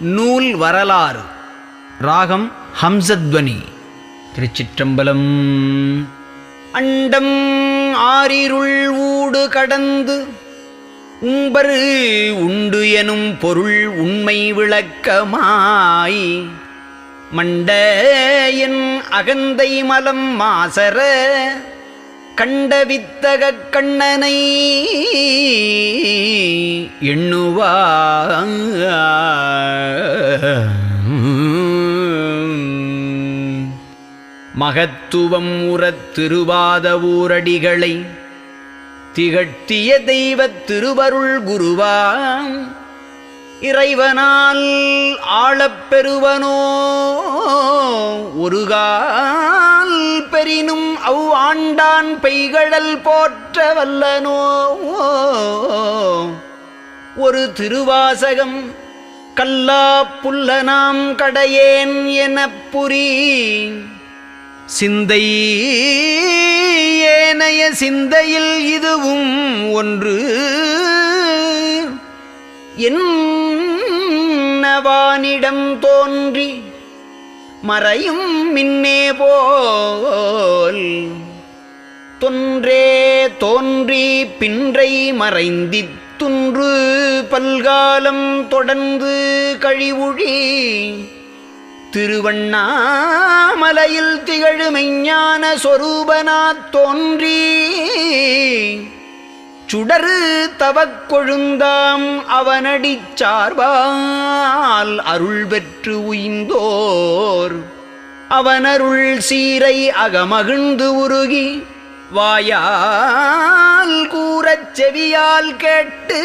நூல் வரலாறு. ராகம் ஹம்சத்வனி. திருச்சிற்றம்பலம். அண்டம் ஆரிருள் ஊடு கடந்து உம்பரு உண்டு எனும் பொருள் உண்மை விளக்கமாய் மண்ட என் அகந்தை மலம் மாசர கண்ட வித்தகக் கண்ணனை எண்ணுவார். மகத்துவம் உறத் திருவாத ஊரடிகளை திகழ்த்திய தெய்வத் திருவருள் குருவாம் இறைவனால் ஆளப் பெறுவனோ ஒருகால் பெரினும் அவ் ஆண்டான் பெய்கழல் போற்ற வல்லனோ. ஒரு திருவாசகம் கல்லா புல்லனாம் கடையேன் எனப் புரி சிந்தை ஏனைய சிந்தையில் இதுவும் ஒன்று என்னவானிடம் தோன்றி மறையும் மின்னே போல் தொன்றே தோன்றி பின்றை மறைந்தித் துன்று பல்காலம் தொடர்ந்து கழிவுழி திருவண்ணாமலையில் திகழுமெஞ்ஞான சொரூபனாத் தோன்றி சுடரு தவக்கொழுந்தாம் அவனடிச் சார்பால் அருள் பெற்று உய்ந்தோர் அவனருள் சீரை அகமகிழ்ந்து உருகி வாயால் கூறச் செவியால் கேட்டு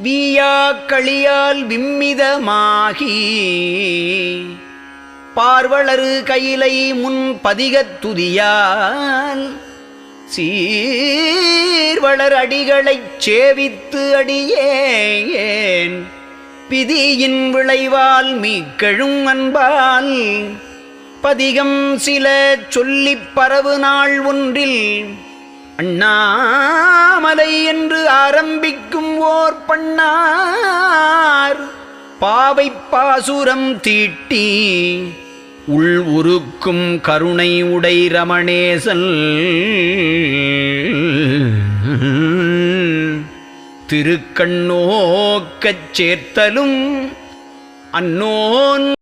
வீயா களியால் விம்மிதமாகி பார்வளரு கையிலை முன் பதிகத் துதியால் சீர்வளர் அடிகளைச் சேவித்து அடியேன் பிதியின் விளைவால் மீக்கெழும் அன்பால் பதிகம் சில சொல்லிப் பரவு நாள் ஒன்றில் அண்ணாமலை என்று ஆரம்பிக்கும் ஓர் பண்ணார் பாவைப் பாசுரம் தீட்டி உள் உருக்கும் கருணை உடை ரமணேசன் திருக்கண்ணோக்கச் சேர்த்தலும் அன்னோன்